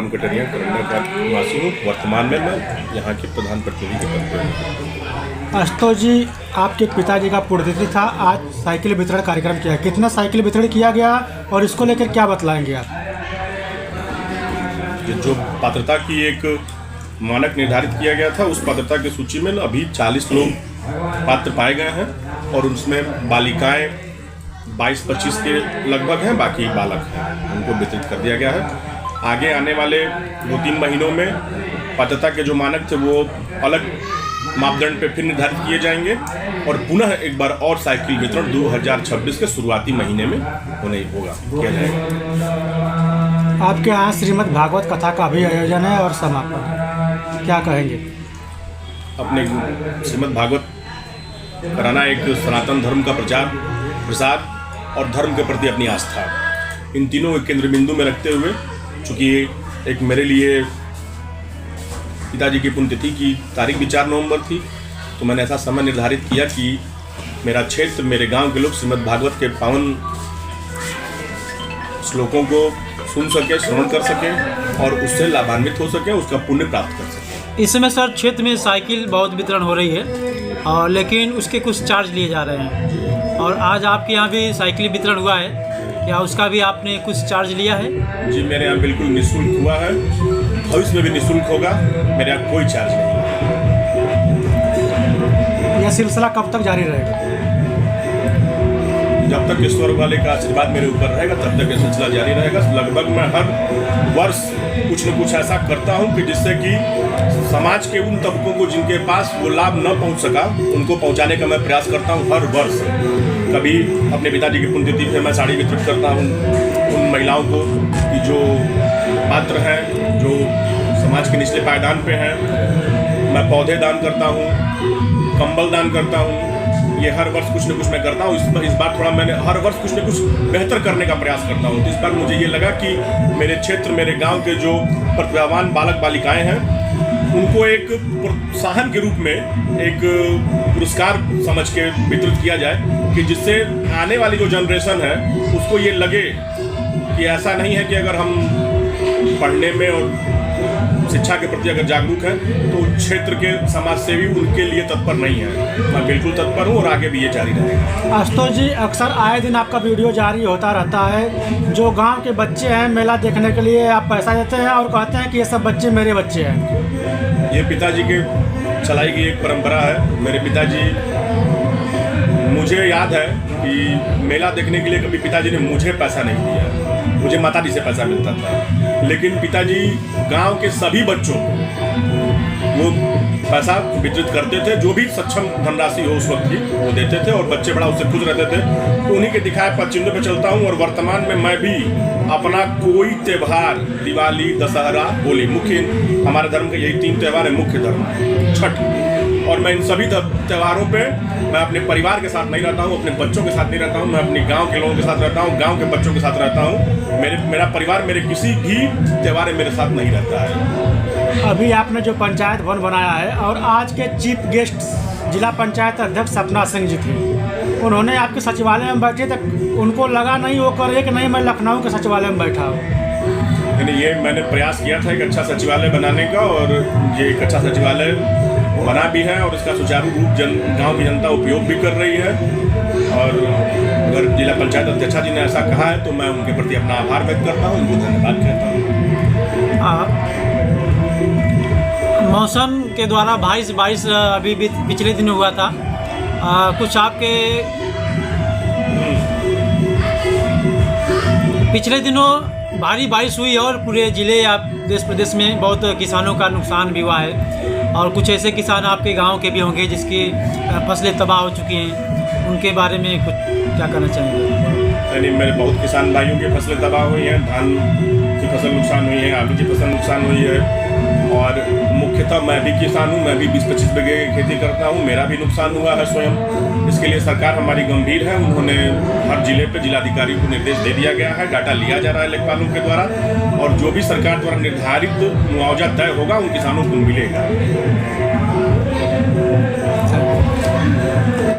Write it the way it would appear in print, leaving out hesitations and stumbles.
राम कटरिया करंडा का निवासी हूँ। वर्तमान में मैं यहाँ के प्रधान प्रतिनिधि के पद पर हूँ। आशुतोष जी, आपके पिताजी का पुण्यतिथि था, आज साइकिल वितरण कार्यक्रम किया। कितना साइकिल वितरण किया गया और इसको लेकर क्या बतलाएंगे आप? जो पात्रता की एक मानक निर्धारित किया गया था, उस पात्रता की सूची में अभी 40 लोग पात्र पाए गए हैं और उसमें बालिकाएं 22-25 के लगभग हैं, बाकी बालक हैं, उनको वितरित कर दिया गया है। आगे आने वाले 2-3 महीनों में पात्रता के जो मानक थे वो अलग मापदंड पे फिर निर्धारित किए जाएंगे और पुनः एक बार और साइकिल वितरण 2026 के शुरुआती महीने में किया जाएगा। आपके यहाँ श्रीमद् भागवत कथा का भी आयोजन है और समापन, क्या कहेंगे? अपने श्रीमद् भागवत कराना एक सनातन धर्म का प्रचार प्रसार और धर्म के प्रति अपनी आस्था, इन तीनों के केंद्र बिंदु में रखते हुए, चूँकि एक मेरे लिए पिताजी की पुण्यतिथि की तारीख भी 4 नवंबर थी, तो मैंने ऐसा समय निर्धारित किया कि मेरा क्षेत्र, मेरे गांव के लोग श्रीमद् भागवत के पावन श्लोकों को सुन सके, श्रवण कर सके और उससे लाभान्वित हो सके, उसका पुण्य प्राप्त कर सके। इस समय सर क्षेत्र में साइकिल बहुत वितरण हो रही है और लेकिन उसके कुछ चार्ज लिए जा रहे हैं और आज आपके यहाँ भी साइकिल वितरण हुआ है, क्या उसका भी आपने कुछ चार्ज लिया है? जी, मेरे यहाँ बिल्कुल निःशुल्क हुआ है, भविष्य में भी निःशुल्क होगा, मेरे यहाँ कोई चार्ज नहीं है। यह सिलसिला कब तक जारी रहेगा? जब तक ईश्वर वाले का आशीर्वाद मेरे ऊपर रहेगा तब तक ये सिलसिला जारी रहेगा। लगभग मैं हर वर्ष कुछ न कुछ ऐसा करता हूँ कि जिससे कि समाज के उन तबकों को जिनके पास वो लाभ न पहुँच सका, उनको पहुँचाने का मैं प्रयास करता हूँ हर वर्ष। कभी अपने पिताजी की पुण्यतिथि पे मैं साड़ी वितरित करता हूँ उन महिलाओं को कि जो पात्र हैं, जो समाज के निचले पायदान पे हैं। मैं पौधे दान करता हूँ, कंबल दान करता हूँ, ये हर वर्ष कुछ न कुछ मैं करता हूँ। इस बार थोड़ा मैंने हर वर्ष कुछ न कुछ बेहतर करने का प्रयास करता हूँ। तो इस बार मुझे ये लगा कि मेरे क्षेत्र, मेरे गांव के जो प्रतिभावान बालक बालिकाएं हैं, उनको एक प्रोत्साहन के रूप में एक पुरस्कार समझ के वितरित किया जाए कि जिससे आने वाली जो जनरेशन है उसको ये लगे कि ऐसा नहीं है कि अगर हम पढ़ने में और शिक्षा के प्रति अगर जागरूक हैं तो क्षेत्र के समाज सेवी उनके लिए तत्पर नहीं है। मैं बिल्कुल तत्पर हूँ और आगे भी ये जारी रहेगा। आशुतोष जी, अक्सर आए दिन आपका वीडियो जारी होता रहता है। जो गांव के बच्चे हैं मेला देखने के लिए आप पैसा देते हैं और कहते हैं कि ये सब बच्चे मेरे बच्चे हैं। ये पिताजी के चलाई गई एक परंपरा है। मेरे पिताजी, मुझे याद है कि मेला देखने के लिए कभी पिताजी ने मुझे पैसा नहीं दिया, मुझे माताजी से पैसा मिलता था। लेकिन पिताजी गांव के सभी बच्चों को वो पैसा वितरित करते थे, जो भी सक्षम धनराशि हो उस वक्त की वो देते थे और बच्चे बड़ा उससे खुश रहते थे। तो उन्हीं के दिखाए पद चिन्हों पे चलता हूँ और वर्तमान में मैं भी अपना कोई त्यौहार, दिवाली, दशहरा, होली, मुख्य हमारे धर्म के यही 3 त्यौहार है, मुख्य धर्म, छठ, और मैं इन सभी त्योहारों पे मैं अपने परिवार के साथ नहीं रहता हूँ, अपने बच्चों के साथ नहीं रहता हूँ, मैं अपने गांव के लोगों के साथ रहता हूँ, गांव के बच्चों के साथ रहता हूँ। मेरा परिवार मेरे किसी भी त्यौहार में मेरे साथ नहीं रहता है। अभी आपने जो पंचायत भवन बनाया है और आज के चीफ गेस्ट जिला पंचायत अध्यक्ष सपना सिंह जी थे, उन्होंने आपके सचिवालय में बैठे तक उनको लगा नहीं वो करे कि नहीं मैं लखनऊ के सचिवालय में बैठा हूँ। यानी ये मैंने प्रयास किया था एक अच्छा सचिवालय बनाने का और ये एक अच्छा सचिवालय बना भी है और इसका सुचारू रूप गांव की जनता उपयोग भी कर रही है। और अगर जिला पंचायत अध्यक्षा जी ने ऐसा कहा है तो मैं उनके प्रति अपना आभार व्यक्त करता हूँ, उनको धन्यवाद कहता हूँ। मौसम के द्वारा बारिश अभी भी पिछले दिन हुआ था, कुछ आपके पिछले दिनों भारी बारिश हुई और पूरे ज़िले या देश प्रदेश में बहुत किसानों का नुकसान भी हुआ है और कुछ ऐसे किसान आपके गांव के भी होंगे जिसकी फसलें तबाह हो चुकी हैं, उनके बारे में कुछ क्या कहना चाहेंगे? यानी मेरे बहुत किसान भाइयों की फसलें तबाह हुई हैं, धान की फसल नुकसान हुई है, आलू की फसल नुकसान हुई है और मुख्यतः मैं भी किसान हूँ, मैं भी 20-25 बीघे खेती करता हूँ, मेरा भी नुकसान हुआ है स्वयं। इसके लिए सरकार हमारी गंभीर है, उन्होंने हर जिले पे जिलाधिकारी को निर्देश दे दिया गया है, डाटा लिया जा रहा है लेखपालों के द्वारा और जो भी सरकार द्वारा निर्धारित मुआवजा तय होगा उन किसानों को मिलेगा।